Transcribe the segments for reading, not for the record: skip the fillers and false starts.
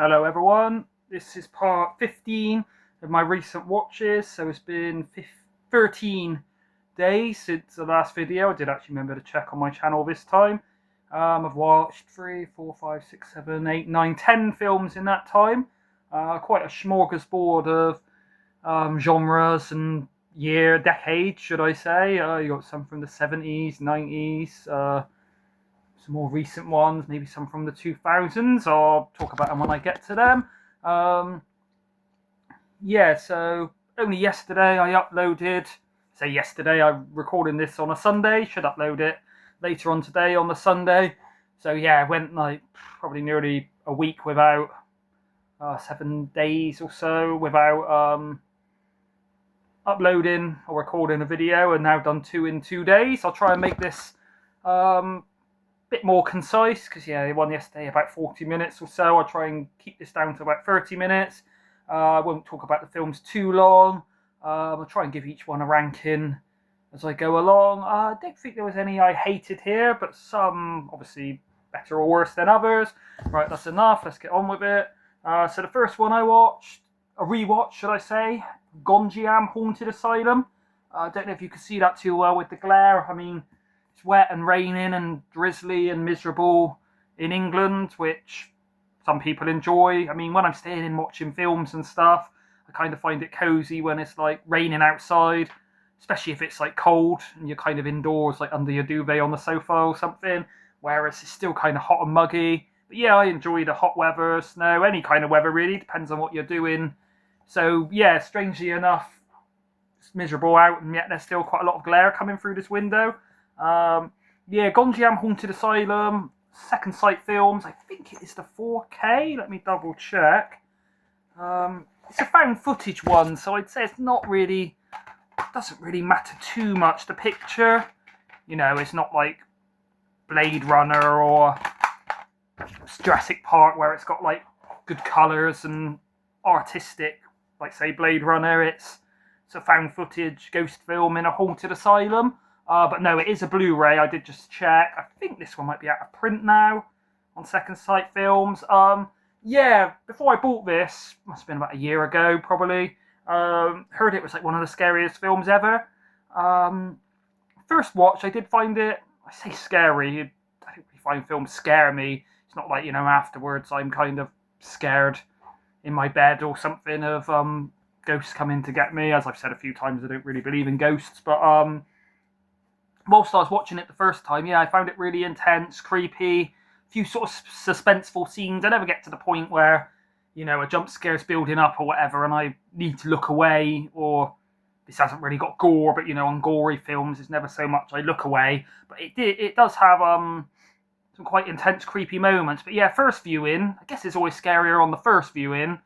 Hello everyone, this is part 15 of my recent watches. So it's been 13 days since the last video. I did actually remember to check on my channel this time. I've watched 3, 4, 5, 6, 7, 8, 9, 10 films in that time. Quite a smorgasbord of genres and decades, should I say. You got some from the 70s, 90s, some more recent ones, maybe some from the 2000s. I'll talk about them when I get to them. So only yesterday I uploaded, I'm recording this on a Sunday, should upload it later on today on the Sunday. So yeah, I went like probably nearly a week without, 7 days or so without uploading or recording a video, and now done 2 in 2 days. I'll try and make this bit more concise, because the one yesterday about 40 minutes or so. I'll try and keep this down to about 30 minutes. I won't talk about the films too long. I'll try and give each one a ranking as I go along. I don't think there was any I hated here, but some obviously better or worse than others. Right, that's enough. Let's get on with it. So the first one I watched, a rewatch should I say, Gonjam Haunted Asylum. I don't know if you can see that too well with the glare. I mean, it's wet and raining and drizzly and miserable in England, which some people enjoy. I mean, when I'm staying in watching films and stuff, I kind of find it cozy when it's like raining outside, especially if it's like cold and you're kind of indoors, like under your duvet on the sofa or something, whereas it's still kind of hot and muggy. But yeah, I enjoy the hot weather, snow, any kind of weather really, depends on what you're doing. So yeah, strangely enough, it's miserable out, and yet there's still quite a lot of glare coming through this window. Gonjam Haunted Asylum, Second Sight Films. I think it is the 4K. Let me double check. It's a found footage one, so I'd say it's not really, doesn't really matter too much. The picture, it's not like Blade Runner or Jurassic Park where it's got like good colours and artistic, like say Blade Runner. It's a found footage ghost film in a haunted asylum. But no, it is a Blu-ray. I did just check. I think this one might be out of print now on Second Sight Films. Before I bought this, must have been about a year ago probably, heard it was like one of the scariest films ever. First watch, I did find it, I say scary, I don't really find films scare me. It's not like, afterwards I'm kind of scared in my bed or something of ghosts coming to get me. As I've said a few times, I don't really believe in ghosts, but whilst I was watching it the first time, I found it really intense, creepy, a few sort of suspenseful scenes. I never get to the point where, a jump scare's building up or whatever and I need to look away, or this hasn't really got gore, but on gory films it's never so much I look away. But it does have some quite intense, creepy moments. But yeah, first viewing, I guess it's always scarier on the first viewing.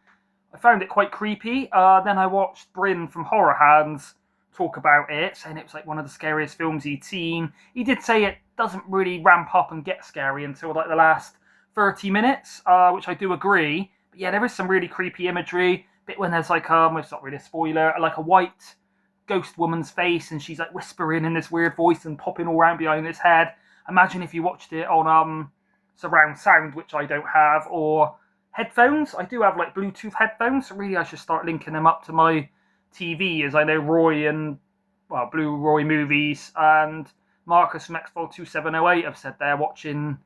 I found it quite creepy. Then I watched Bryn from Horror Hands talk about it, saying it was like one of the scariest films he'd seen. He did say it doesn't really ramp up and get scary until like the last 30 minutes, which I do agree. But yeah, there is some really creepy imagery. Bit when there's like, it's not really a spoiler, like a white ghost woman's face, and she's like whispering in this weird voice and popping all around behind his head. Imagine if you watched it on surround sound, which I don't have, or headphones. I do have like Bluetooth headphones, so really I should start linking them up to my TV, as I know Roy and Blue Roy Movies and Marcus from X-File 2708 have said they're watching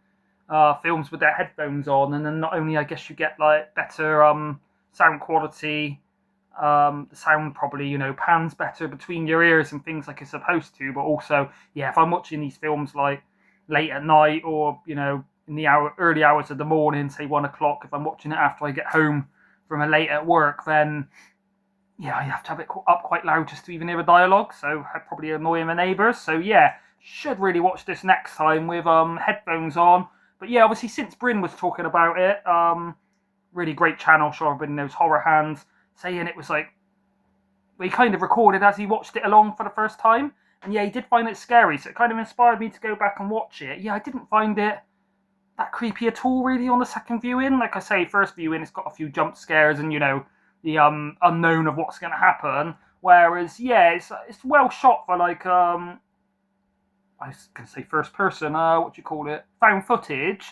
films with their headphones on, and then not only I guess you get like better sound quality, the sound probably pans better between your ears and things like it's supposed to, but also if I'm watching these films like late at night or in the early hours of the morning, say 1 o'clock, if I'm watching it after I get home from a late at work, then I have to have it up quite loud just to even hear the dialogue, so I'd probably annoy my neighbours. So should really watch this next time with headphones on. But obviously since Bryn was talking about it, really great channel, sure everybody knows Horror Hands, saying it was like, he kind of recorded as he watched it along for the first time, and he did find it scary, so it kind of inspired me to go back and watch it. I didn't find it that creepy at all really on the second viewing. Like I say, first viewing it's got a few jump scares and the unknown of what's going to happen, whereas it's well shot for like I was going to say first person, found footage.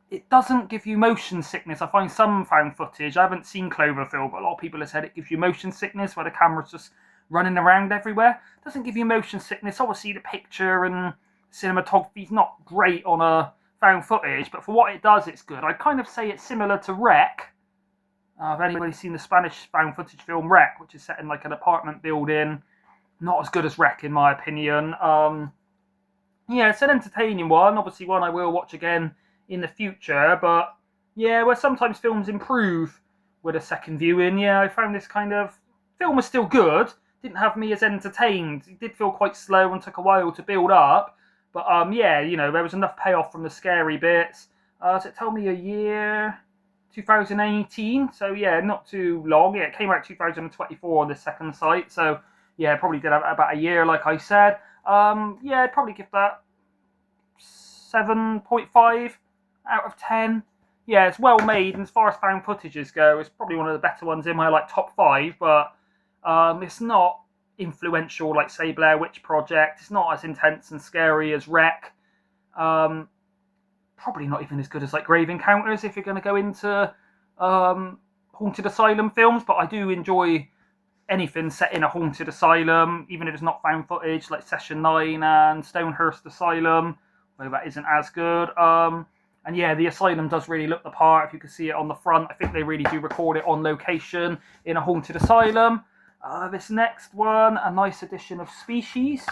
it doesn't give you motion sickness. I find some found footage, I haven't seen Cloverfield, but a lot of people have said it gives you motion sickness where the camera's just running around everywhere. It doesn't give you motion sickness. Obviously, the picture and cinematography is not great on a found footage, but for what it does, it's good. I'd kind of say it's similar to Wreck. Have anybody seen the Spanish found footage film Wreck, which is set in like an apartment building? Not as good as Wreck, in my opinion. Yeah, it's an entertaining one. Obviously, one I will watch again in the future. But yeah, where sometimes films improve with a second viewing. Yeah, I found this kind of film was still good. Didn't have me as entertained. It did feel quite slow and took a while to build up. But yeah, you know, there was enough payoff from the scary bits. Does it tell me a year? 2018. So yeah, not too long. Yeah, it came out 2024 on the second site. So yeah, probably did have about a year, like I said. Yeah, I'd probably give that 7.5 out of 10. Yeah, it's well made, and as far as found footages go, it's probably one of the better ones in my like top 5. But it's not influential like say Blair Witch Project. It's not as intense and scary as Wreck. Probably not even as good as like Grave Encounters if you're going to go into haunted asylum films. But I do enjoy anything set in a haunted asylum, even if it's not found footage, like Session 9 and Stonehenge Asylum, though that isn't as good. And yeah, the asylum does really look the part. If you can see it on the front, I think they really do record it on location in a haunted asylum. This next one, a nice edition of Species.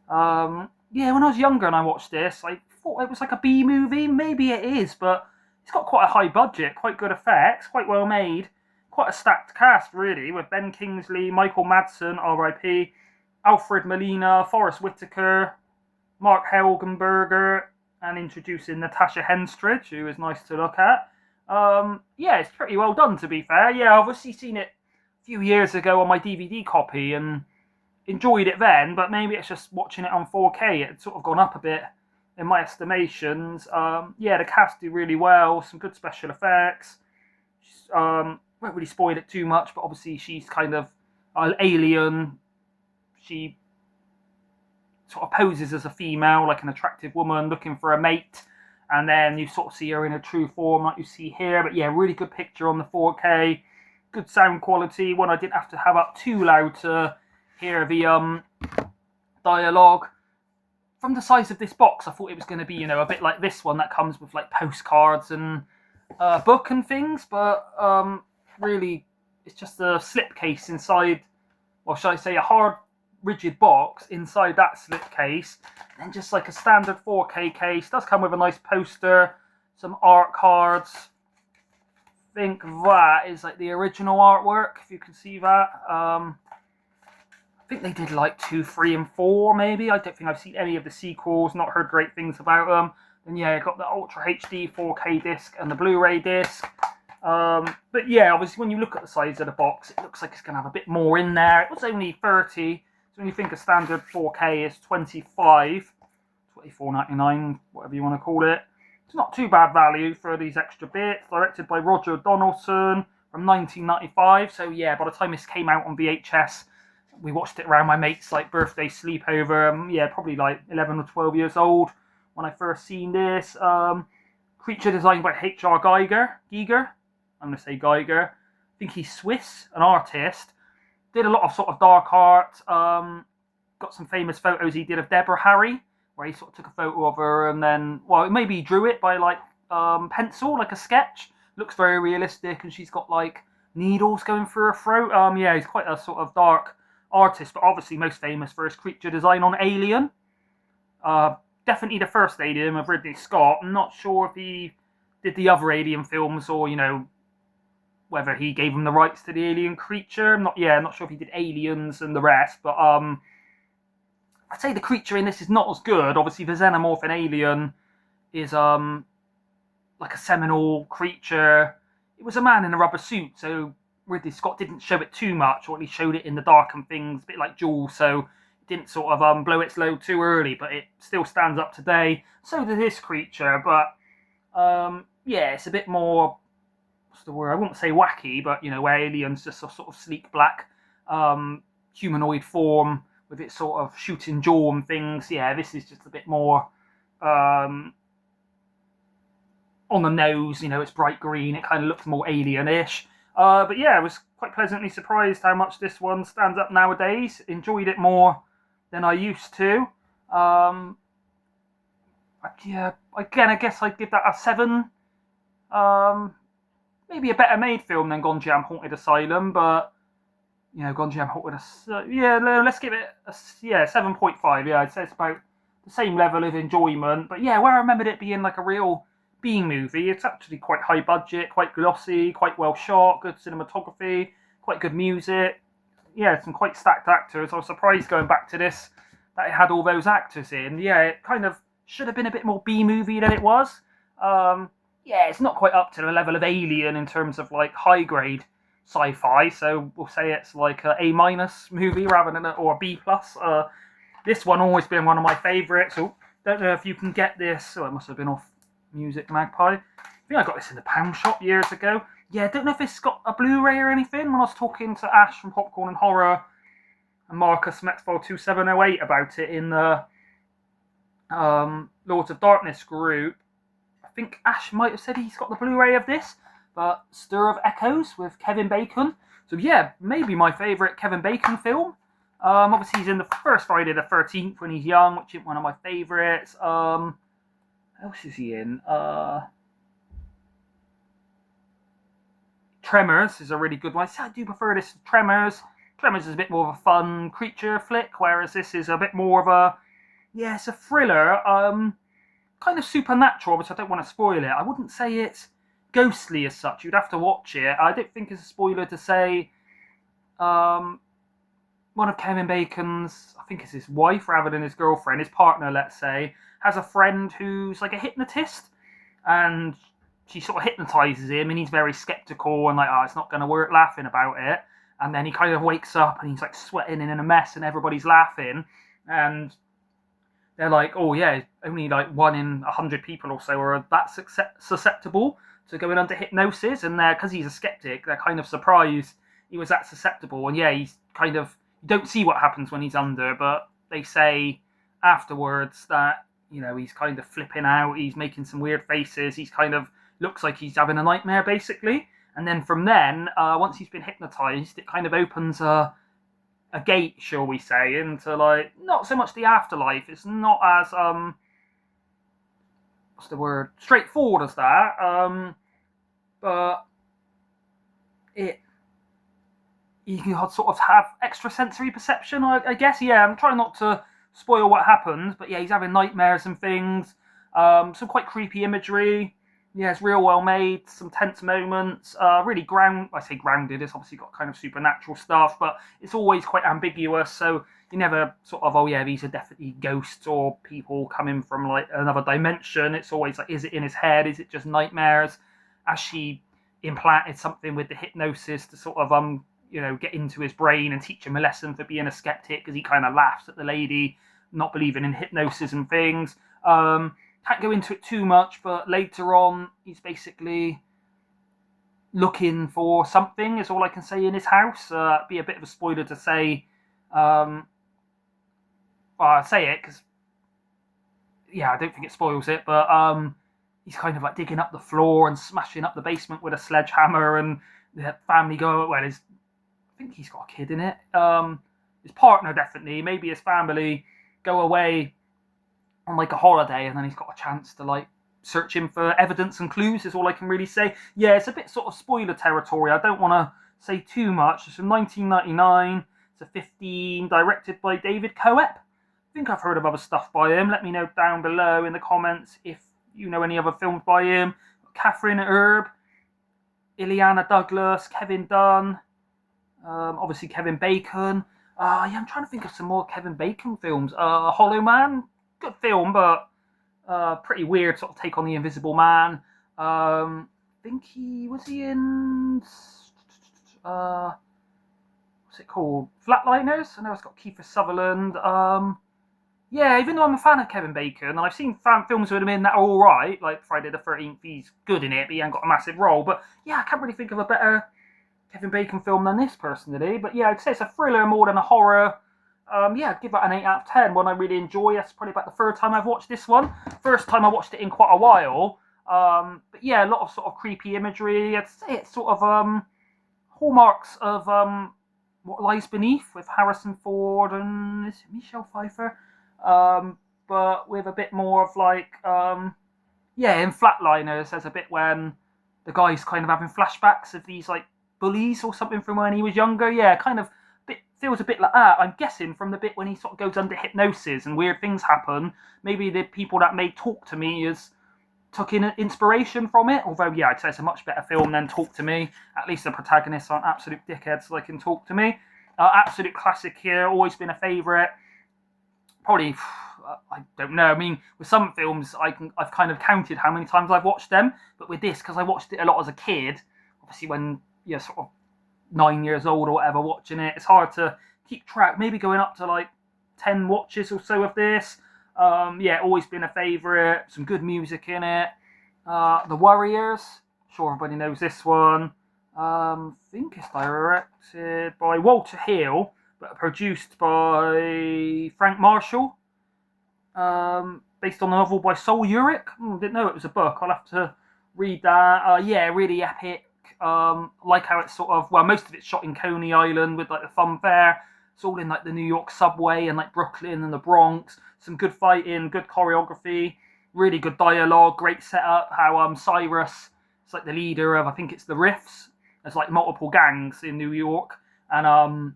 Yeah, when I was younger and I watched this, I thought it was like a B movie. Maybe it is, but it's got quite a high budget, quite good effects, quite well made. Quite a stacked cast, really, with Ben Kingsley, Michael Madsen, R.I.P., Alfred Molina, Forrest Whitaker, Mark Helgenberger, and introducing Natasha Henstridge, who is nice to look at. Yeah, it's pretty well done, to be fair. Yeah, I've obviously seen it a few years ago on my DVD copy and enjoyed it then, but maybe it's just watching it on 4K. It's sort of gone up a bit in my estimations. Yeah, the cast do really well, some good special effects. Won't really spoil it too much, but obviously she's kind of an alien. She sort of poses as a female, like an attractive woman looking for a mate, and then you sort of see her in her true form like you see here. But yeah, really good picture on the 4K, good sound quality, one I didn't have to have up too loud to hear the dialogue. From the size of this box, I thought it was going to be, you know, a bit like this one that comes with like postcards and book and things, but really it's just a slipcase inside, or should I say a hard rigid box inside that slipcase, and then just like a standard 4K case. Does come with a nice poster, some art cards. I think that is like the original artwork, if you can see that. I think they did like 2, 3 and 4 maybe. I don't think I've seen any of the sequels, not heard great things about them. And yeah, got the Ultra HD 4K disc and the Blu-ray disc. But yeah, obviously when you look at the size of the box, it looks like it's going to have a bit more in there. It was only 30, so when you think a standard 4K is 25, $24.99, whatever you want to call it. It's not too bad value for these extra bits. Directed by Roger Donaldson from 1995. So yeah, by the time this came out on VHS, we watched it around my mate's like birthday sleepover. Yeah, probably like 11 or 12 years old when I first seen this. Creature designed by H.R. Giger. I'm going to say Geiger. I think he's Swiss, an artist. Did a lot of sort of dark art. Got some famous photos he did of Deborah Harry, where he sort of took a photo of her and then, well, maybe he drew it by like pencil, like a sketch. Looks very realistic, and she's got like needles going through her throat. Yeah, he's quite a sort of dark artist, but obviously most famous for his creature design on Alien. Definitely the first Alien of Ridley Scott. I'm not sure if he did the other Alien films, or you know, whether he gave him the rights to the alien creature. I'm not sure if he did Aliens and the rest, but I'd say the creature in this is not as good. Obviously, the xenomorph in Alien is like a seminal creature. It was a man in a rubber suit, so Ridley Scott didn't show it too much, or at least showed it in the darkened things, a bit like Jaws, so it didn't sort of blow its load too early, but it still stands up today. So does this creature, but yeah, it's a bit more, what's the word? I wouldn't say wacky, but you know, where Alien's just a sort of sleek black humanoid form with its sort of shooting jaw and things. Yeah, this is just a bit more on the nose, it's bright green. It kind of looks more alien-ish. But yeah, I was quite pleasantly surprised how much this one stands up nowadays. Enjoyed it more than I used to. Yeah, again, I guess I'd give that a 7. Maybe a better made film than Gonjam Haunted Asylum, but Gonjam Haunted Asylum. Yeah, no, let's give it a 7.5. Yeah, I'd say it's about the same level of enjoyment. But yeah, where I remembered it being like a real B movie, it's actually quite high budget, quite glossy, quite well shot, good cinematography, quite good music. Yeah, some quite stacked actors. I was surprised going back to this that it had all those actors in. Yeah, it kind of should have been a bit more B movie than it was. Yeah, it's not quite up to the level of Alien in terms of like high grade sci-fi. So we'll say it's like a A- movie rather than or a B plus. This one always been one of my favourites. Oh, don't know if you can get this. Oh, it must have been off Music Magpie. I think I got this in the pound shop years ago. Yeah, don't know if it's got a Blu-ray or anything. When I was talking to Ash from Popcorn and Horror and Marcus from Xfile2708 about it in the Lords of Darkness group, I think Ash might have said he's got the Blu-ray of this, but Stir of Echoes with Kevin Bacon. So yeah, maybe my favourite Kevin Bacon film. Obviously he's in the first Friday the 13th when he's young, which is one of my favourites. What else is he in? Tremors is a really good one. I do prefer this to Tremors. Tremors is a bit more of a fun creature flick, whereas this is a bit more of a, it's a thriller. Kind of supernatural, but I don't want to spoil it. I wouldn't say it's ghostly as such. You'd have to watch it. I don't think it's a spoiler to say one of Kevin Bacon's, I think it's his wife rather than his girlfriend, his partner, let's say, has a friend who's like a hypnotist, and she sort of hypnotizes him, and he's very skeptical and like, it's not going to work, laughing about it. And then he kind of wakes up and he's like sweating and in a mess, and everybody's laughing, and they're like, oh yeah, only like 1 in 100 people or so are that susceptible to going under hypnosis, and because he's a skeptic, they're kind of surprised he was that susceptible. And yeah, he's kind of, you don't see what happens when he's under, but they say afterwards that he's kind of flipping out, he's making some weird faces, he's kind of looks like he's having a nightmare basically. And then from then, once he's been hypnotized, it kind of opens a gate, shall we say, into like not so much the afterlife. It's not as what's the word, straightforward as that. But you can sort of have extrasensory perception, I guess. Yeah, I'm trying not to spoil what happens, but yeah, he's having nightmares and things. Some quite creepy imagery. Yeah, it's real well made, some tense moments, really I say grounded, it's obviously got kind of supernatural stuff, but it's always quite ambiguous, so you never sort of, oh yeah, these are definitely ghosts or people coming from like another dimension. It's always like, is it in his head, is it just nightmares? As she implanted something with the hypnosis to sort of, get into his brain and teach him a lesson for being a skeptic, because he kind of laughs at the lady not believing in hypnosis and things. Can't go into it too much, but later on, he's basically looking for something, is all I can say, in his house. Be a bit of a spoiler to say, well, I'll say it, because, yeah, I don't think it spoils it, but he's kind of like digging up the floor and smashing up the basement with a sledgehammer, and the family go, well, I think he's got a kid in it. His partner, definitely, maybe his family, go away on like a holiday, and then he's got a chance to like search him for evidence and clues, is all I can really say. Yeah, it's a bit sort of spoiler territory. I don't want to say too much. It's from 1999. It's a 15, directed by David Coep. I think I've heard of other stuff by him. Let me know down below in the comments if you know any other films by him. Catherine Erb, Ileana Douglas, Kevin Dunn, obviously Kevin Bacon. Yeah, I'm trying to think of some more Kevin Bacon films. Hollow Man, good film, but pretty weird sort of take on the Invisible Man. I think he in what's it called? Flatliners. I know it's got Kiefer Sutherland. Yeah, even though I'm a fan of Kevin Bacon, and I've seen films with him in that are all right, like Friday the 13th, he's good in it, but he hasn't got a massive role. But yeah, I can't really think of a better Kevin Bacon film than this, personally. But yeah, I'd say it's a thriller more than a horror. Yeah, I'd give that an 8 out of 10. One I really enjoy. That's probably about the third time I've watched this one. First time I watched it in quite a while. But yeah, a lot of sort of creepy imagery. I'd say it's sort of hallmarks of What Lies Beneath with Harrison Ford and is it Michelle Pfeiffer, but with a bit more of like in Flatliners, there's a bit when the guy's kind of having flashbacks of these like bullies or something from when he was younger. Yeah, kind of feels a bit like that. I'm guessing from the bit when he sort of goes under hypnosis and weird things happen. Maybe the people that made Talk to Me is took in inspiration from it. Although, yeah, I'd say it's a much better film than Talk to Me. At least the protagonists aren't absolute dickheads like in Talk to Me. Absolute classic here. Always been a favourite. Probably, I don't know. I mean, with some films, I've kind of counted how many times I've watched them. But with this, because I watched it a lot as a kid, obviously when you're sort of 9 years old or whatever watching it, it's hard to keep track. Maybe going up to like 10 watches or so of this. Always been a favourite. Some good music in it. The Warriors. Sure, everybody knows this one. I think it's directed by Walter Hill, but produced by Frank Marshall. Based on a novel by Sol Urich. Didn't know it was a book. I'll have to read that. Really epic. Like how it's sort of, well, most of it's shot in Coney Island with like the fun fair. It's all in like the New York subway and like Brooklyn and the Bronx. Some good fighting, good choreography, really good dialogue, great setup. How Cyrus is like the leader of, I think it's the Riffs. There's like multiple gangs in New York, and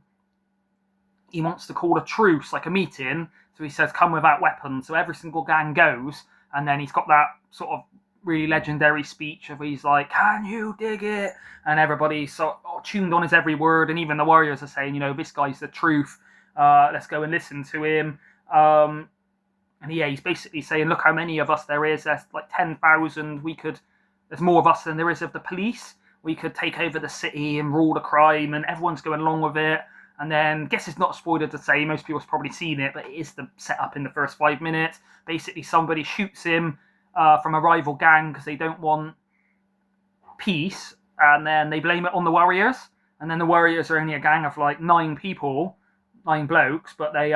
he wants to call a truce, like a meeting. So he says, "Come without weapons." So every single gang goes, and then he's got that sort of really legendary speech of he's like, "Can you dig it?" And everybody's sort of tuned on his every word, and even the Warriors are saying, you know, this guy's the truth. Let's go and listen to him. And he's basically saying, look how many of us there is. There's like 10,000. There's more of us than there is of the police. We could take over the city and rule the crime, and everyone's going along with it. And then, guess it's not a spoiler to say, most people's probably seen it, but it is the setup in the first 5 minutes. Basically, somebody shoots him from a rival gang because they don't want peace, and then they blame it on the Warriors. And then the Warriors are only a gang of like 9 people, 9 blokes, but they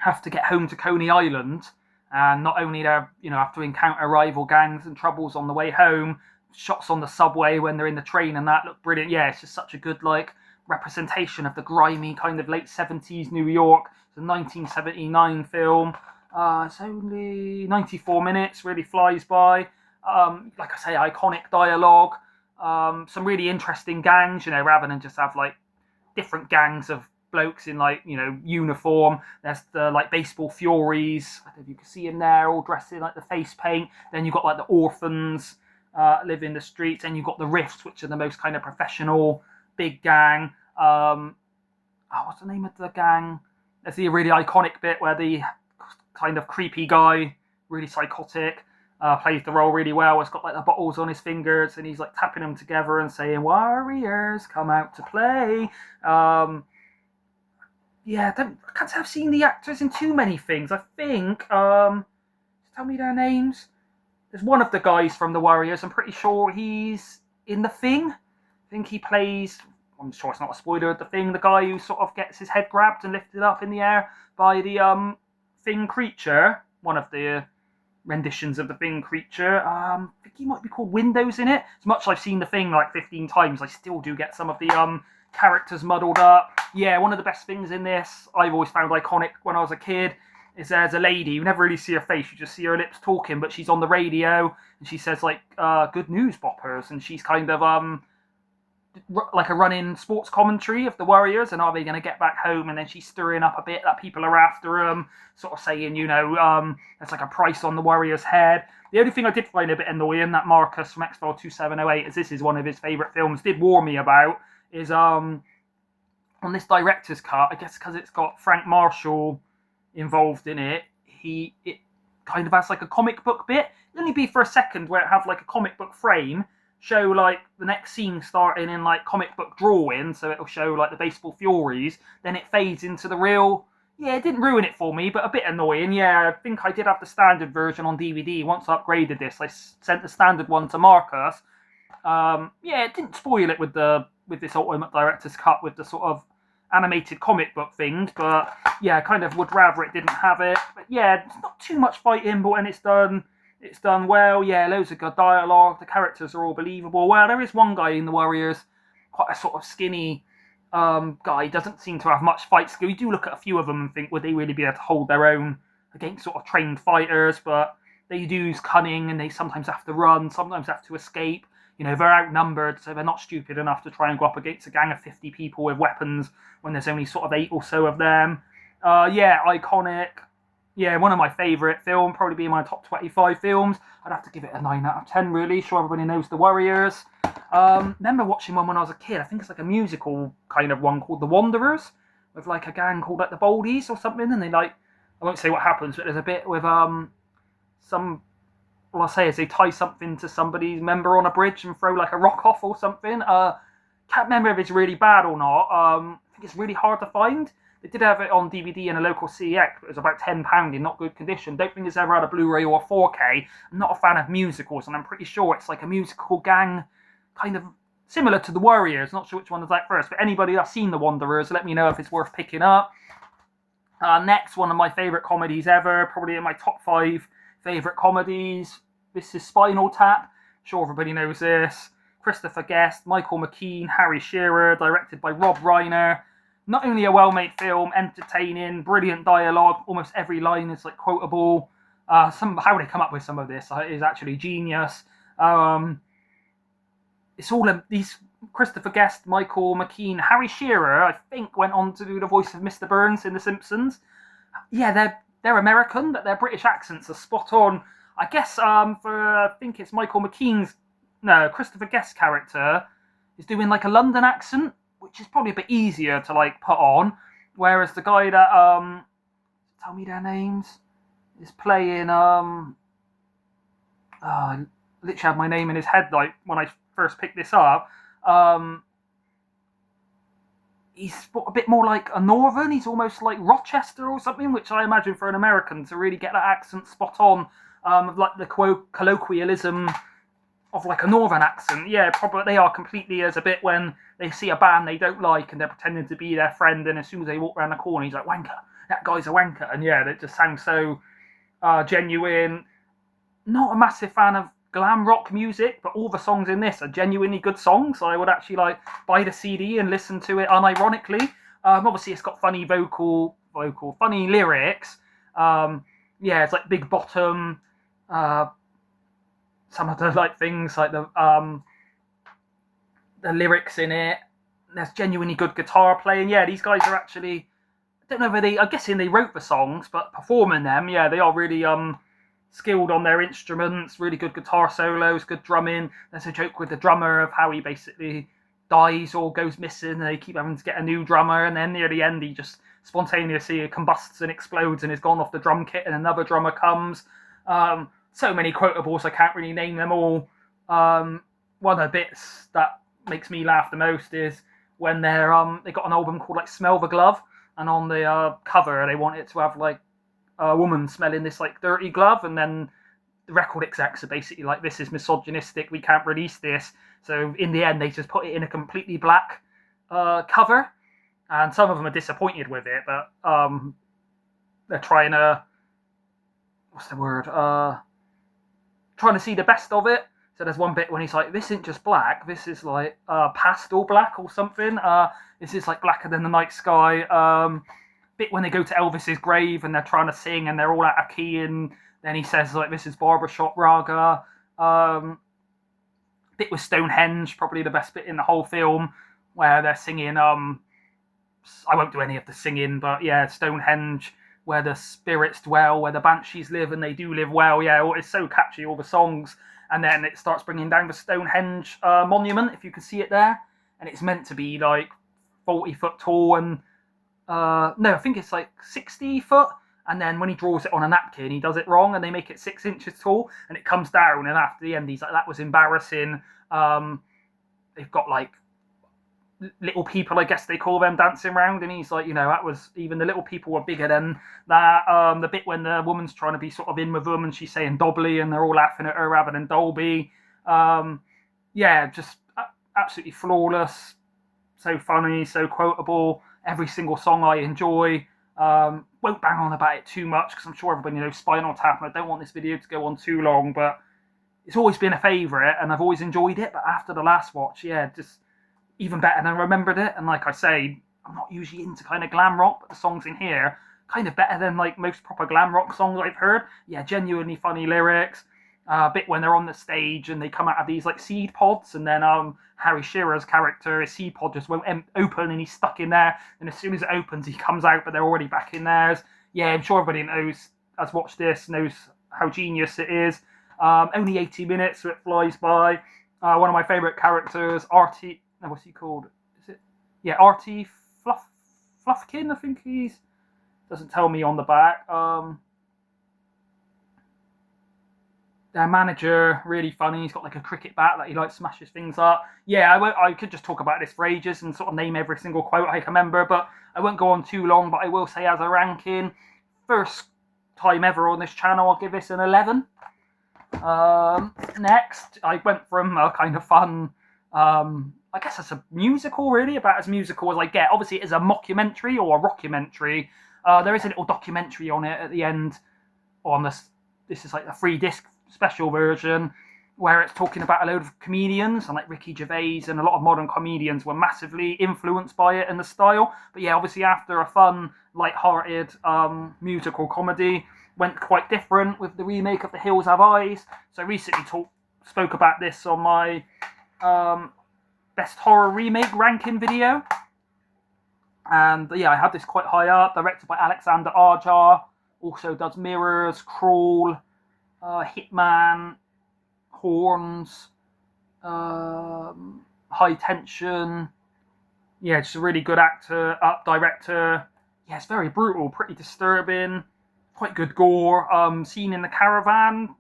have to get home to Coney Island, and not only they have to encounter rival gangs and troubles on the way home. Shots on the subway when they're in the train and that look brilliant. Yeah, it's just such a good like representation of the grimy kind of late 70s New York. It's a 1979 film. It's only 94 minutes, really flies by. Like I say, iconic dialogue. Some really interesting gangs, rather than just have like different gangs of blokes in like, uniform. There's the like baseball furies. I don't know if you can see them there, all dressed in like the face paint. Then you've got like the orphans live in the streets, and you've got the Riffs, which are the most kind of professional big gang. What's the name of the gang? There's the really iconic bit where the kind of creepy guy, really psychotic, plays the role really well. It's got like the bottles on his fingers, and he's like tapping them together and saying, "Warriors, come out to play." I can't say I've seen the actors in too many things. I think, tell me their names. There's one of the guys from the Warriors. I'm pretty sure he's in The Thing. I think he plays, I'm sure it's not a spoiler, The Thing, the guy who sort of gets his head grabbed and lifted up in the air by the Thing creature. One of the renditions of the Thing creature. I think he might be called Windows in it. As much as I've seen The Thing like 15 times, I still do get some of the characters muddled up. Yeah, one of the best things in this, I've always found iconic when I was a kid, is there's a lady, you never really see her face, you just see her lips talking, but she's on the radio, and she says like, "Good news, boppers," and she's kind of like a run-in sports commentary of the Warriors, and are they going to get back home? And then she's stirring up a bit that people are after them, sort of saying, there's like a price on the Warriors' head. The only thing I did find a bit annoying, that Marcus from X-File 2708, as this is one of his favourite films, did warn me about, is on this director's cut, I guess because it's got Frank Marshall involved in it, it kind of has like a comic book bit. It'll only be for a second where it have like a comic book frame, show like the next scene starting in like comic book drawing, so it'll show like the baseball furies, then it fades into the real. Yeah, it didn't ruin it for me, but a bit annoying. Yeah, I think I did have the standard version on DVD. Once I upgraded this, I sent the standard one to Marcus. It didn't spoil it with this Ultimate Director's Cut with the sort of animated comic book things, but yeah, I kind of would rather it didn't have it. But yeah, it's not too much fighting, but when it's done, It's done well, yeah, loads of good dialogue, the characters are all believable. Well, there is one guy in the Warriors, quite a sort of skinny guy, doesn't seem to have much fight skill. You do look at a few of them and think, would they really be able to hold their own against sort of trained fighters? But they do use cunning, and they sometimes have to run, sometimes have to escape. You know, they're outnumbered, so they're not stupid enough to try and go up against a gang of 50 people with weapons when there's only sort of 8 or so of them. Yeah, iconic. Yeah, one of my favourite film, probably be in my top 25 films. I'd have to give it a 9 out of 10, really. Sure, everybody knows The Warriors. Remember watching one when I was a kid. I think it's like a musical kind of one called The Wanderers, with like a gang called like the Boldies or something, and they like, I won't say what happens, but there's a bit with some, well, I'll say is they tie something to somebody's member on a bridge and throw like a rock off or something. Can't remember if it's really bad or not. I think it's really hard to find. They did have it on DVD in a local CEX, but it was about £10 in not good condition. Don't think it's ever had a Blu-ray or a 4K. I'm not a fan of musicals, and I'm pretty sure it's like a musical gang, kind of similar to The Warriors. Not sure which one is that first, but anybody that's seen The Wanderers, let me know if it's worth picking up. Next, one of my favourite comedies ever, probably in my top 5 favourite comedies. This is Spinal Tap. I'm sure everybody knows this. Christopher Guest, Michael McKean, Harry Shearer, directed by Rob Reiner. Not only a well-made film, entertaining, brilliant dialogue, almost every line is like quotable. How they come up with some of this is actually genius. It's all these Christopher Guest, Michael McKean, Harry Shearer, I think, went on to do the voice of Mr. Burns in The Simpsons. Yeah, they're American, but their British accents are spot on. I guess I think it's Christopher Guest's character is doing like a London accent, which is probably a bit easier to like put on, whereas the guy that tell me their names is playing I literally had my name in his head like when I first picked this up. He's a bit more like a northern, he's almost like Rochester or something, which I imagine for an American to really get that accent spot on, of like the colloquialism of like a northern accent. Yeah, probably they are completely as a bit when they see a band they don't like and they're pretending to be their friend, and as soon as they walk around the corner, he's like, wanker, that guy's a wanker. And yeah, that just sounds so genuine. Not a massive fan of glam rock music, but all the songs in this are genuinely good songs. I would actually like buy the CD and listen to it unironically. Obviously it's got funny funny lyrics. Yeah, it's like Big Bottom, some of the like things like the lyrics in it. There's genuinely good guitar playing. Yeah, these guys are actually, I don't know whether I'm guessing they wrote the songs, but performing them, yeah, they are really skilled on their instruments, really good guitar solos, good drumming. There's a joke with the drummer of how he basically dies or goes missing, and they keep having to get a new drummer, and then near the end he just spontaneously combusts and explodes and is gone off the drum kit, and another drummer comes. So many quotables, I can't really name them all. One of the bits that makes me laugh the most is when they got an album called like Smell the Glove, and on the cover they want it to have like a woman smelling this like dirty glove, and then the record execs are basically like, this is misogynistic, we can't release this. So in the end they just put it in a completely black cover, and some of them are disappointed with it, but they're trying to, what's the word, trying to see the best of it. So there's one bit when he's like, this isn't just black, this is like pastel black or something. This is like blacker than the night sky. Bit when they go to Elvis's grave and they're trying to sing and they're all out of key, and then he says like, this is barbershop raga. Bit with Stonehenge, probably the best bit in the whole film, where they're singing, I won't do any of the singing, but yeah, Stonehenge, where the spirits dwell, where the banshees live, and they do live well. Yeah, it's so catchy, all the songs. And then it starts bringing down the Stonehenge monument, if you can see it there, and it's meant to be like 40 foot tall, and no, I think it's like 60 foot, and then when he draws it on a napkin he does it wrong and they make it 6 inches tall, and it comes down, and after the end he's like, that was embarrassing. They've got like little people, I guess they call them, dancing around, and he's like, you know, that was, even the little people were bigger than that. The bit when the woman's trying to be sort of in with them and she's saying Dobley and they're all laughing at her rather than Dolby. Yeah, just absolutely flawless, so funny, so quotable. Every single song I enjoy. Won't bang on about it too much because I'm sure everybody knows Spinal Tap, and I don't want this video to go on too long, but it's always been a favourite and I've always enjoyed it. But after the last watch, yeah, just even better than I remembered it. And like I say, I'm not usually into kind of glam rock, but the songs in here kind of better than like most proper glam rock songs I've heard. Yeah, genuinely funny lyrics. A bit when they're on the stage and they come out of these like seed pods, and then Harry Shearer's character, his seed pod just won't open and he's stuck in there. And as soon as it opens, he comes out, but they're already back in theirs. Yeah, I'm sure everybody has watched this, knows how genius it is. Only 80 minutes, so it flies by. One of my favourite characters, Artie. No, what's he called? Is it? Yeah, Artie Fluffkin, I think he's. Doesn't tell me on the back. Their manager, really funny. He's got like a cricket bat that he like smashes things up. Yeah, I could just talk about this for ages and sort of name every single quote I can remember, but I won't go on too long. But I will say, as a ranking, first time ever on this channel, I'll give this an 11. Next, I went from a kind of fun, I guess it's a musical, really, about as musical as I get. Obviously, it is a mockumentary or a rockumentary. There is a little documentary on it at the end. On this is like a 3-disc special version where it's talking about a load of comedians, and like Ricky Gervais and a lot of modern comedians were massively influenced by it and the style. But yeah, obviously after a fun, light-hearted musical comedy, went quite different with the remake of The Hills Have Eyes. So I recently spoke about this on my best horror remake ranking video. And yeah, I had this quite high up, directed by Alexander Arjar. Also does Mirrors, Crawl, Hitman, Horns, High Tension. Yeah, just a really good actor, director. Yeah, it's very brutal, pretty disturbing, quite good gore. Scene in the caravan,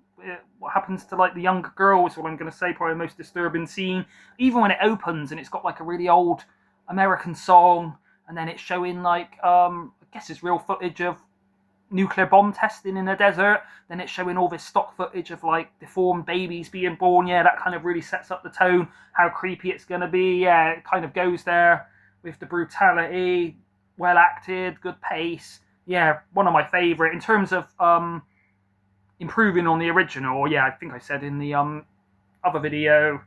what happens to like the younger girl is what I'm going to say, probably the most disturbing scene. Even when it opens and it's got like a really old American song, and then it's showing like, I guess it's real footage of nuclear bomb testing in the desert, then it's showing all this stock footage of like deformed babies being born. Yeah, that kind of really sets up the tone, how creepy it's going to be. Yeah, it kind of goes there with the brutality, well acted, good pace. Yeah, one of my favourite in terms of improving on the original. Yeah, I think I said in the other video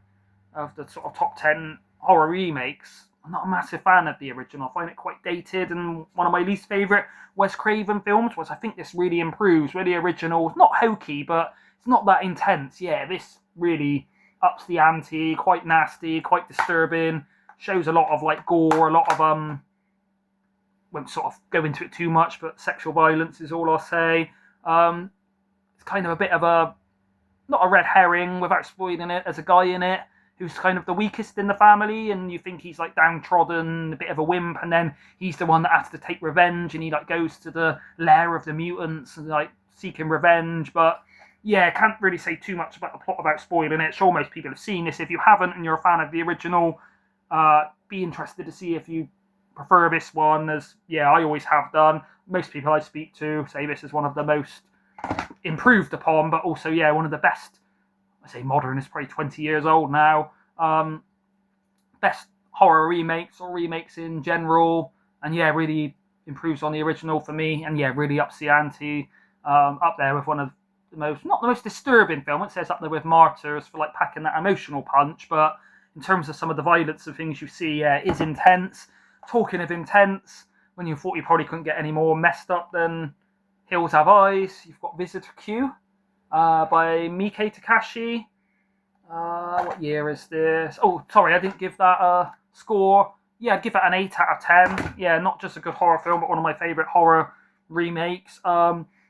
of the sort of top 10 horror remakes, I'm not a massive fan of the original. I find it quite dated, and one of my least favourite Wes Craven films, was I think this really improves, really original. It's not hokey, but it's not that intense. Yeah, this really ups the ante, quite nasty, quite disturbing, shows a lot of like gore, a lot of won't sort of go into it too much, but sexual violence is all I'll say. It's kind of a bit of a, not a red herring without spoiling it, as a guy in it who's kind of the weakest in the family, and you think he's like downtrodden, a bit of a wimp, and then he's the one that has to take revenge, and he like goes to the lair of the mutants and like seeking revenge. But yeah, can't really say too much about the plot without spoiling it. Sure, most people have seen this. If you haven't and you're a fan of the original, be interested to see if you prefer this one, as yeah, I always have done. Most people I speak to say this is one of the most improved upon, but also yeah, one of the best. I say modern, is probably 20 years old now. Best horror remakes or remakes in general, and yeah, really improves on the original for me, and yeah, really ups the ante. Up there with one of the most, not the most disturbing film, it says up there with Martyrs for like packing that emotional punch, but in terms of some of the violence and things you see, yeah, it is intense. Talking of intense, when you thought you probably couldn't get any more messed up than Hills Have Eyes, you've got Visitor Q. By Miike Takashi. What year is this? Oh, sorry, I didn't give that a score. Yeah, I'd give that an 8 out of 10. Yeah, not just a good horror film, but one of my favourite horror remakes.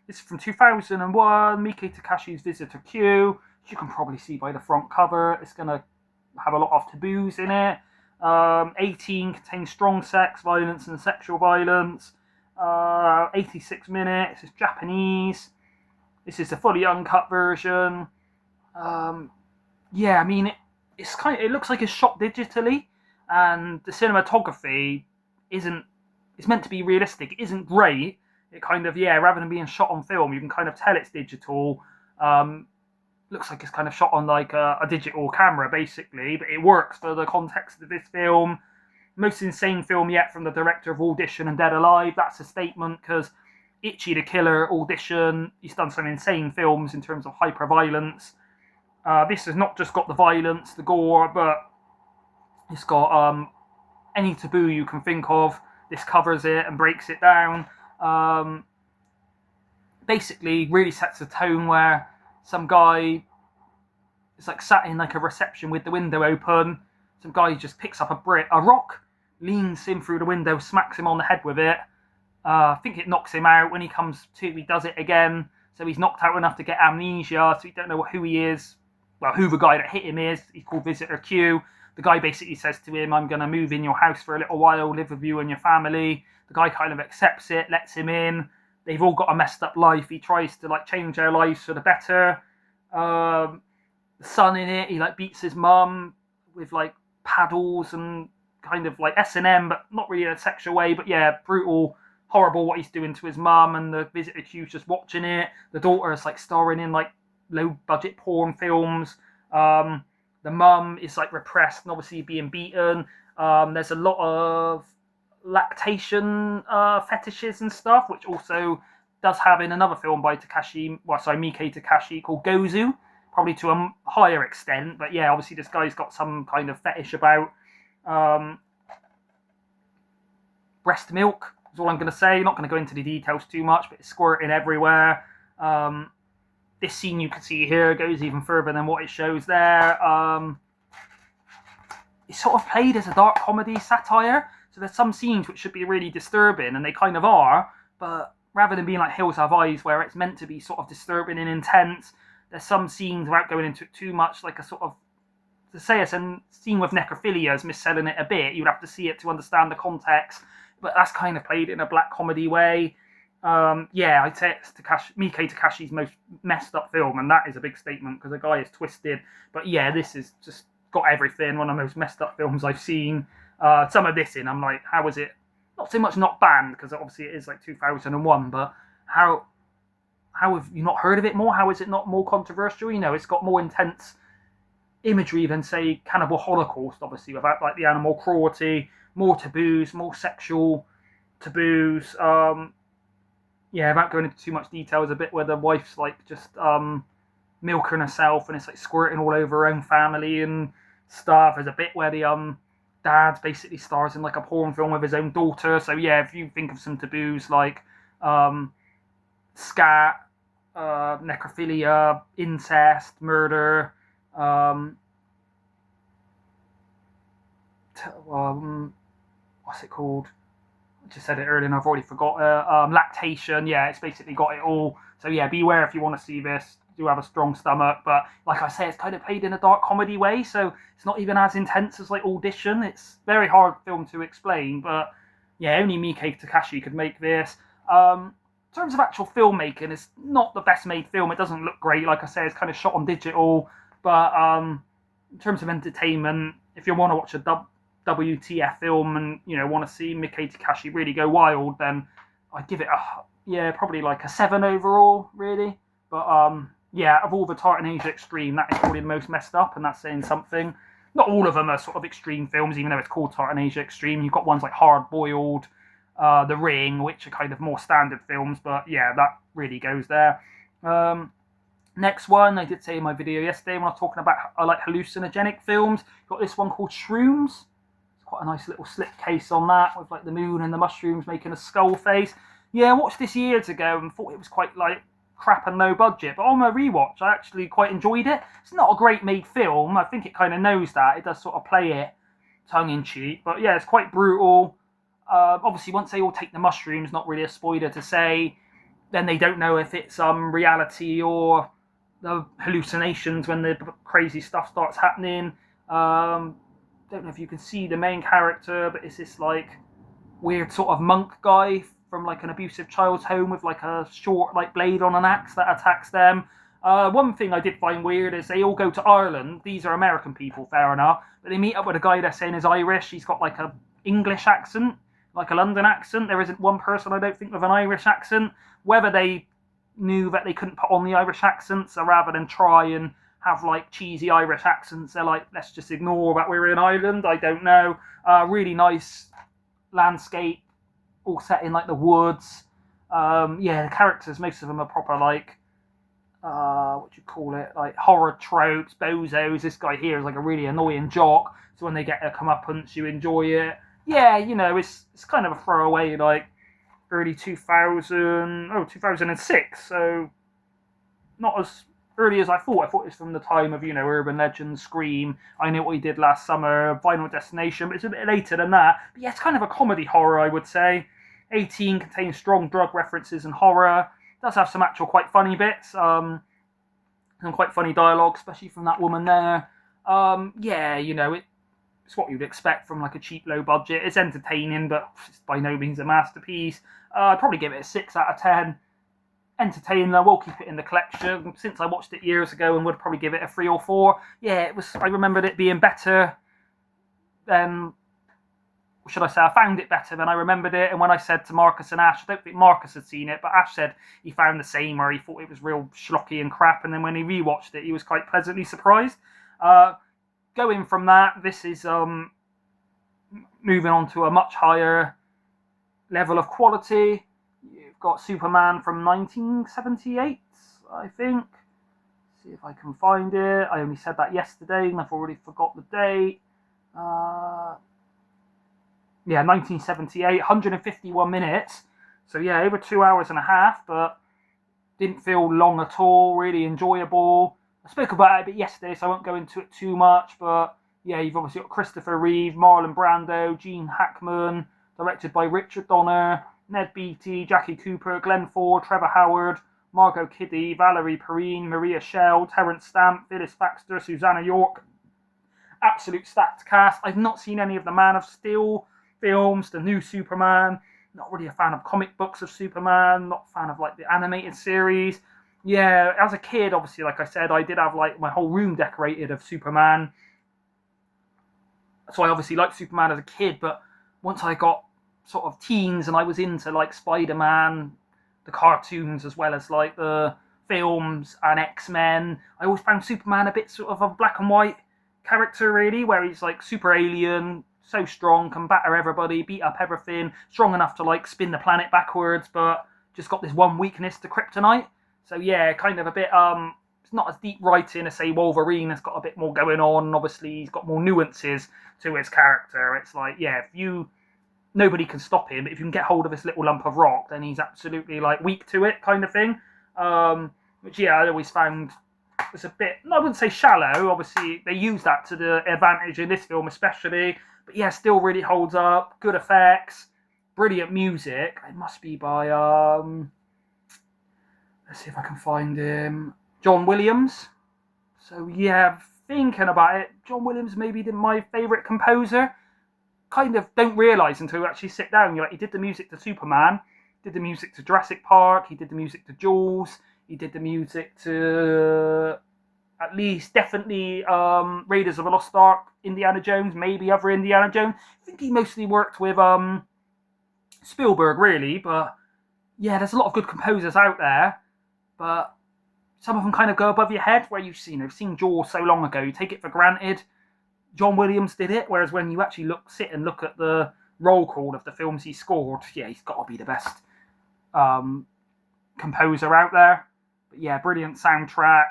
This is from 2001, Miike Takashi's Visitor Q. As you can probably see by the front cover, it's going to have a lot of taboos in it. 18, contains strong sex, violence, and sexual violence. 86 minutes, it's Japanese. This is the fully uncut version. Yeah, I mean, it looks like it's shot digitally, and the cinematography it's meant to be realistic. It isn't great. It kind of, yeah, rather than being shot on film, you can kind of tell it's digital. Looks like it's kind of shot on like a digital camera, basically, but it works for the context of this film. most insane film yet from the director of Audition and Dead Alive. That's a statement, because Itchy the Killer, Audition, he's done some insane films in terms of hyper-violence. This has not just got the violence, the gore, but it's got any taboo you can think of. This covers it and breaks it down. Basically, really sets a tone where some guy is like sat in like a reception with the window open. Some guy just picks up a rock, leans in through the window, smacks him on the head with it. I think it knocks him out. When he comes to, he does it again. So he's knocked out enough to get amnesia, so you don't know who he is. Well, who the guy that hit him is. He's called Visitor Q. The guy basically says to him, I'm going to move in your house for a little while, live with you and your family. The guy kind of accepts it, lets him in. They've all got a messed up life. He tries to like change their lives for the better. The son in it, he like beats his mum with like paddles and kind of like S&M, but not really in a sexual way. But yeah, brutal, horrible what he's doing to his mum, and the Visitor Q's just watching it. The daughter is like starring in like low budget porn films. The mum is like repressed and obviously being beaten. There's a lot of lactation fetishes and stuff, which also does have in another film by Miike Takashi called Gozu, probably to a higher extent. But yeah, obviously this guy's got some kind of fetish about breast milk, is all I'm going to say. Not going to go into the details too much, but it's squirting everywhere. This scene you can see here goes even further than what it shows there. It's sort of played as a dark comedy satire, so there's some scenes which should be really disturbing, and they kind of are, but rather than being like Hills Have Eyes, where it's meant to be sort of disturbing and intense, there's some scenes, without going into it too much, like a sort of, to say it's a scene with necrophilia is misselling it a bit. You'd have to see it to understand the context, but that's kind of played in a black comedy way. Yeah, I'd say it's Miike Takashi's most messed up film, and that is a big statement because the guy is twisted. But yeah, this is just got everything. One of the most messed up films I've seen. Some of this in, I'm like, how is it not so much not banned, because obviously it is like 2001, but how have you not heard of it more? How is it not more controversial? You know, it's got more intense imagery than, say, Cannibal Holocaust, obviously, without like the animal cruelty, more taboos, more sexual taboos. Yeah, without going into too much detail, there's a bit where the wife's like just milking herself, and it's like squirting all over her own family and stuff. There's a bit where the dad basically stars in like a porn film with his own daughter. So yeah, if you think of some taboos like scat, necrophilia, incest, murder, what's it called? I just said it earlier and I've already forgot. Lactation, yeah, it's basically got it all. So yeah, beware if you want to see this. Do have a strong stomach, but like I say, it's kind of played in a dark comedy way, so it's not even as intense as like Audition. It's a very hard film to explain, but yeah, only Miike Takashi could make this. In terms of actual filmmaking, it's not the best made film. It doesn't look great. Like I say, it's kind of shot on digital, but in terms of entertainment, if you want to watch a WTF film and, you know, want to see Miike Takashi really go wild, then I'd give it probably like a 7 overall, really. But yeah, of all the Tartan Asia Extreme, that is probably the most messed up, and that's saying something. Not all of them are sort of extreme films, even though it's called Tartan Asia Extreme. You've got ones like Hard Boiled, The Ring, which are kind of more standard films, but yeah, that really goes there. Next one, I did say in my video yesterday when I was talking about I like hallucinogenic films, got this one called Shrooms. It's quite a nice little slipcase on that, with like the moon and the mushrooms making a skull face. Yeah, I watched this years ago and thought it was quite like crap and low budget, but on my rewatch I actually quite enjoyed it. It's not a great made film. I think it kind of knows that. It does sort of play it tongue-in-cheek, but yeah, it's quite brutal. Obviously once they all take the mushrooms, not really a spoiler to say, then they don't know if it's reality or the hallucinations when the crazy stuff starts happening. Don't know if you can see the main character, but it's this like weird sort of monk guy from like an abusive child's home with like a short like blade on an axe that attacks them. One thing I did find weird is they all go to Ireland. These are American people, fair enough, but they meet up with a guy they're saying is Irish. He's got like a English accent, like a London accent. There isn't one person I don't think with an Irish accent. Whether they knew that they couldn't put on the Irish accent, so rather than try and have like cheesy Irish accents. They're like, let's just ignore that we're in Ireland. I don't know. Really nice landscape, all set in like the woods. The characters, most of them are proper like, what do you call it? Like horror tropes, bozos. This guy here is like a really annoying jock. So when they get their comeuppance, you enjoy it. Yeah, it's kind of a throwaway, like early 2006. So not as early as I thought. I thought it was from the time of, Urban Legend, Scream, I Know What He Did Last Summer, Final Destination, but it's a bit later than that. But yeah, it's kind of a comedy horror, I would say. 18 contains strong drug references and horror. It does have some actual quite funny bits, some quite funny dialogue, especially from that woman there. It's what you'd expect from like a cheap, low budget. It's entertaining, but it's by no means a masterpiece. I'd probably give it a 6 out of 10. Entertaining though, we'll keep it in the collection. Since I watched it years ago, and would probably give it a 3 or 4. Yeah, it was. I remembered it being better than. Should I say, I found it better than I remembered it. And when I said to Marcus and Ash, I don't think Marcus had seen it, but Ash said he found the same, or he thought it was real schlocky and crap. And then when he rewatched it, he was quite pleasantly surprised. Going from that, this is moving on to a much higher level of quality. You've got Superman from 1978, I think. Let's see if I can find it. I only said that yesterday, and I've already forgot the date. 1978, 151 minutes. So yeah, over 2 hours and a half, but didn't feel long at all. Really enjoyable. I spoke about it a bit yesterday, so I won't go into it too much. But yeah, you've obviously got Christopher Reeve, Marlon Brando, Gene Hackman, directed by Richard Donner, Ned Beatty, Jackie Cooper, Glenn Ford, Trevor Howard, Margot Kidder, Valerie Perrine, Maria Schell, Terence Stamp, Phyllis Baxter, Susanna York. Absolute stacked cast. I've not seen any of the Man of Steel films, the new Superman. Not really a fan of comic books of Superman. Not a fan of like the animated series. Yeah, as a kid, obviously, like I said, I did have like my whole room decorated of Superman. So I obviously liked Superman as a kid, but once I got sort of teens and I was into like Spider-Man, the cartoons, as well as like the films and X-Men, I always found Superman a bit sort of a black and white character, really, where he's like super alien, so strong, can batter everybody, beat up everything, strong enough to like spin the planet backwards, but just got this one weakness to kryptonite. So yeah, kind of a bit, it's not as deep writing as say Wolverine. Has got a bit more going on. Obviously, he's got more nuances to his character. It's like, yeah, nobody can stop him, but if you can get hold of this little lump of rock, then he's absolutely like weak to it, kind of thing. Which yeah, I always found was a bit, I wouldn't say shallow. Obviously, they use that to the advantage in this film, especially. But yeah, still really holds up. Good effects, brilliant music. It must be by let's see if I can find him. John Williams. So yeah, thinking about it, John Williams maybe my favourite composer. Kind of don't realise until you actually sit down. You're like, he did the music to Superman, did the music to Jurassic Park, he did the music to Jaws, he did the music to at least definitely Raiders of the Lost Ark, Indiana Jones, maybe other Indiana Jones. I think he mostly worked with Spielberg, really, but yeah, there's a lot of good composers out there, but some of them kind of go above your head, where you've seen Jaws so long ago, you take it for granted. John Williams did it, whereas when you actually sit and look at the roll call of the films he scored, yeah, he's got to be the best composer out there. But yeah, brilliant soundtrack.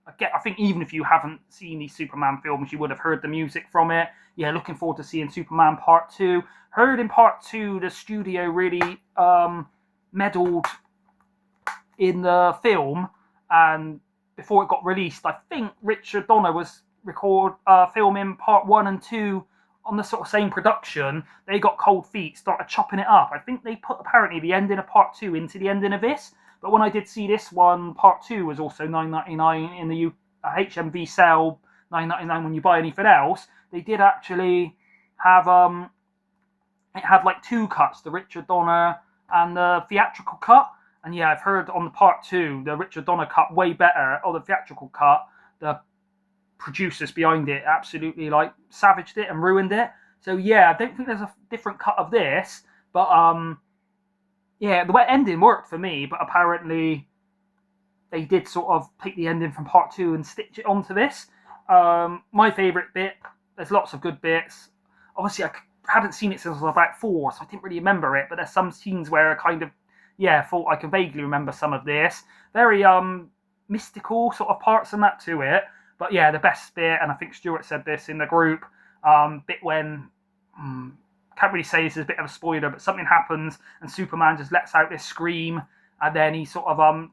I think even if you haven't seen these Superman films, you would have heard the music from it. Yeah, looking forward to seeing Superman Part 2. Heard in Part 2, the studio really meddled in the film, and before it got released, I think Richard Donner was filming Part 1 and 2 on the sort of same production. They got cold feet, started chopping it up. I think they put apparently the ending of Part 2 into the ending of this. But when I did see this one, Part 2 was also $9.99 in the HMV sale, $9.99 when you buy anything else. They did actually have it had like 2 cuts, the Richard Donner and the theatrical cut. And yeah, I've heard on the Part 2, the Richard Donner cut way better, or the theatrical cut, the producers behind it absolutely like savaged it and ruined it. So yeah, I don't think there's a different cut of this, but yeah, the ending worked for me, but apparently they did sort of take the ending from part 2 and stitch it onto this. My favourite bit, there's lots of good bits. Obviously, I hadn't seen it since I was about 4, so I didn't really remember it, but there's some scenes where I kind of, thought I can vaguely remember some of this. Very mystical sort of parts and that to it. But yeah, the best bit, and I think Stuart said this in the group, bit when, can't really say this is a bit of a spoiler, but something happens and Superman just lets out this scream, and then he sort of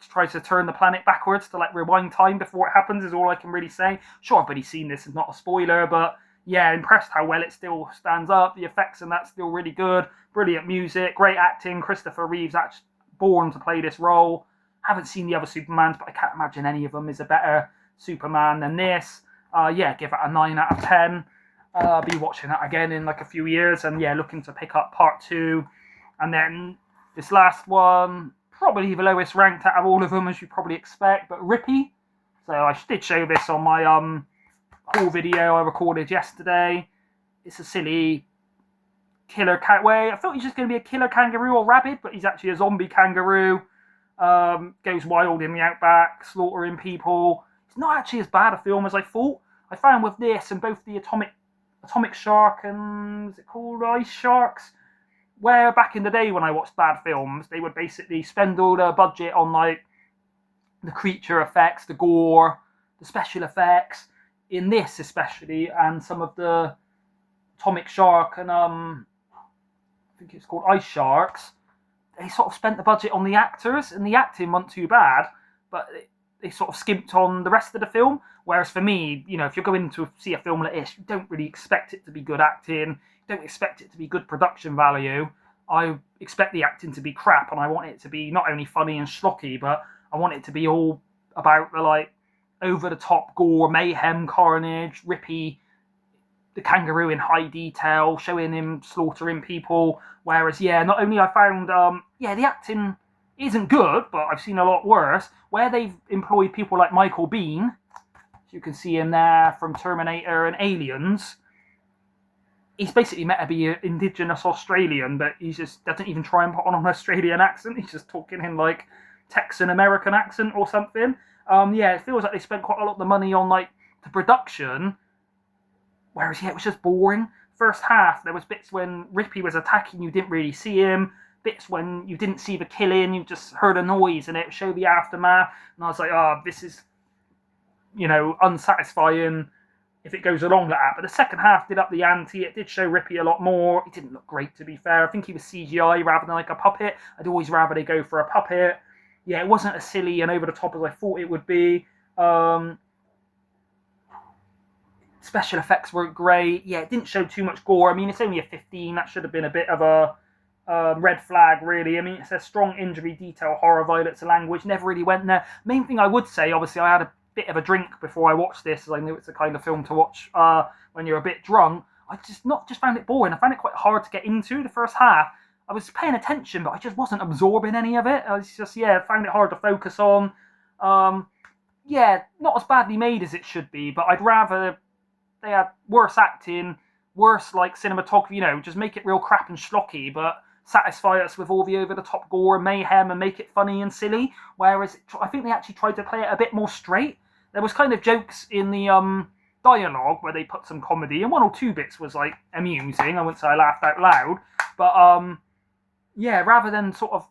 tries to turn the planet backwards to like rewind time before it happens, is all I can really say. Sure, everybody's seen this, it's not a spoiler, but yeah, impressed how well it still stands up. The effects and that's still really good. Brilliant music, great acting. Christopher Reeve's actually born to play this role. Haven't seen the other Supermans, but I can't imagine any of them is a better Superman than this. Give it a 9 out of 10. I'll be watching that again in like a few years, and looking to pick up part 2. And then this last one, probably the lowest ranked out of all of them, as you probably expect, but Rippy. So I did show this on my haul video I recorded yesterday. It's a silly killer cat way. I thought he's just going to be a killer kangaroo or rabbit, but he's actually a zombie kangaroo. Goes wild in the outback, slaughtering people. It's not actually as bad a film as I thought. I found with this and both the Atomic Shark and, is it called Ice Sharks? Where back in the day when I watched bad films, they would basically spend all their budget on like the creature effects, the gore, the special effects. In this especially, and some of the Atomic Shark and I think it's called Ice Sharks, they sort of spent the budget on the actors, and the acting wasn't too bad, but they sort of skimped on the rest of the film. Whereas for me, if you're going to see a film like this, you don't really expect it to be good acting, you don't expect it to be good production value. I expect the acting to be crap, and I want it to be not only funny and schlocky, but I want it to be all about the like over-the-top gore, mayhem, carnage, Rippy, the kangaroo in high detail, showing him slaughtering people. Whereas, not only I found, the acting isn't good, but I've seen a lot worse, where they've employed people like Michael Biehn, as you can see him there from Terminator and Aliens. He's basically meant to be an indigenous Australian, but he just doesn't even try and put on an Australian accent. He's just talking in like Texan American accent or something. It feels like they spent quite a lot of the money on like the production, whereas it was just boring. First half, there was bits when Rippy was attacking, you didn't really see him. Bits when you didn't see the killing, you just heard a noise and it showed the aftermath. And I was like, this is, unsatisfying if it goes along like that. But the second half did up the ante. It did show Rippy a lot more. He didn't look great, to be fair. I think he was CGI rather than like a puppet. I'd always rather they go for a puppet. It wasn't as silly and over the top as I thought it would be. Special effects weren't great. It didn't show too much gore. I mean, it's only a 15. That should have been a bit of a red flag, really. I mean, it says strong injury detail, horror, violence, language. Never really went there. Main thing I would say, obviously, I had a bit of a drink before I watched this, as I knew it's the kind of film to watch when you're a bit drunk. I just found it boring. I found it quite hard to get into the first half. I was paying attention, but I just wasn't absorbing any of it. I was just, found it hard to focus on. Not as badly made as it should be, but I'd rather they had worse acting, worse like cinematography, just make it real crap and schlocky, but satisfy us with all the over-the-top gore and mayhem and make it funny and silly. Whereas I think they actually tried to play it a bit more straight. There was kind of jokes in the dialogue where they put some comedy, and one or two bits was like amusing. I wouldn't say I laughed out loud, but rather than sort of,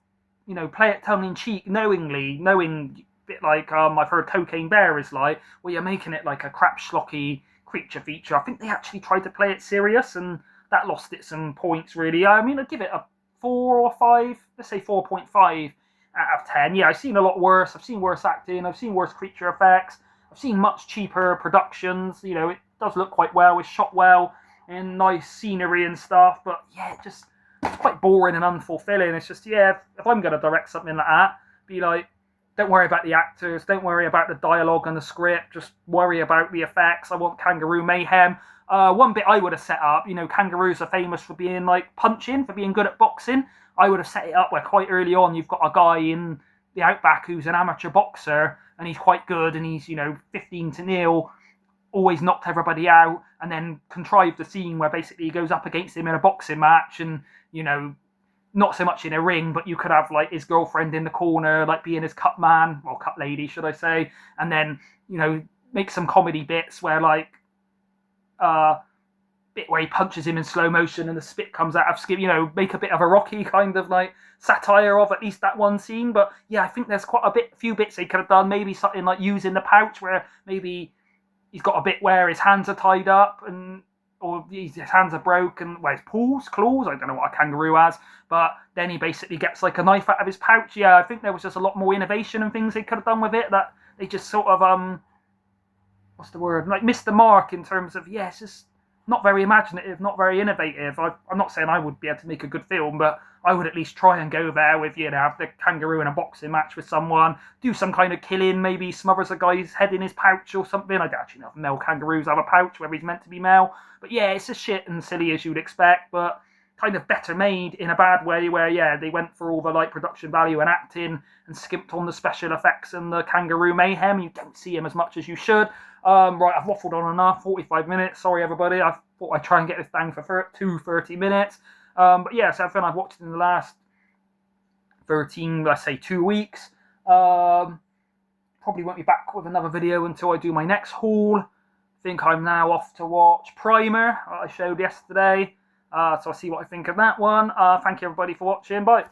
play it tongue-in-cheek, knowing a bit like I've heard Cocaine Bear is like, where you're making it like a crap schlocky creature feature. I think they actually tried to play it serious, and that lost it some points, really. I mean, I'd give it a 4 or 5, let's say 4.5 out of 10. I've seen a lot worse. I've seen worse acting. I've seen worse creature effects. I've seen much cheaper productions. It does look quite well. It's shot well and nice scenery and stuff, but it's quite boring and unfulfilling. It's just, if I'm going to direct something like that, be like, don't worry about the actors, don't worry about the dialogue and the script, just worry about the effects. I want kangaroo mayhem. One bit I would have set up, kangaroos are famous for being like punching, for being good at boxing. I would have set it up where quite early on you've got a guy in the outback who's an amateur boxer, and he's quite good, and he's, 15-0, always knocked everybody out, and then contrived a scene where basically he goes up against him in a boxing match, and, not so much in a ring, but you could have like his girlfriend in the corner, like being his cut man, or cut lady, should I say, and then, you know, make some comedy bits where like bit where he punches him in slow motion and the spit comes out of skin, you know, make a bit of a Rocky kind of like satire of at least that one scene. But yeah, I think there's quite a few bits they could have done. Maybe something like using the pouch where maybe he's got a bit where his hands are tied up and or his hands are broken, his claws, I don't know what a kangaroo has, but then he basically gets like a knife out of his pouch. Yeah, I think there was just a lot more innovation and things they could have done with it that they just sort of what's the word, like missed the mark in terms of, yeah, it's just not very imaginative, not very innovative. I'm not saying I would be able to make a good film, but I would at least try and go there with, you know, have the kangaroo in a boxing match with someone, do some kind of killing, maybe smothers a guy's head in his pouch or something. I don't actually know if male kangaroos have a pouch, whether he's meant to be male. But yeah, it's as shit and silly as you'd expect, but kind of better made in a bad way where, yeah, they went for all the like production value and acting and skimped on the special effects and the kangaroo mayhem. You don't see him as much as you should. Right, I've waffled on enough, 45 minutes. Sorry, everybody. I thought I'd try and get this down for 30 minutes. But yeah, so everything I've watched in the last 13, let's say 2 weeks. Probably won't be back with another video until I do my next haul. I think I'm now off to watch Primer, I showed yesterday. So I'll see what I think of that one. Thank you, everybody, for watching. Bye.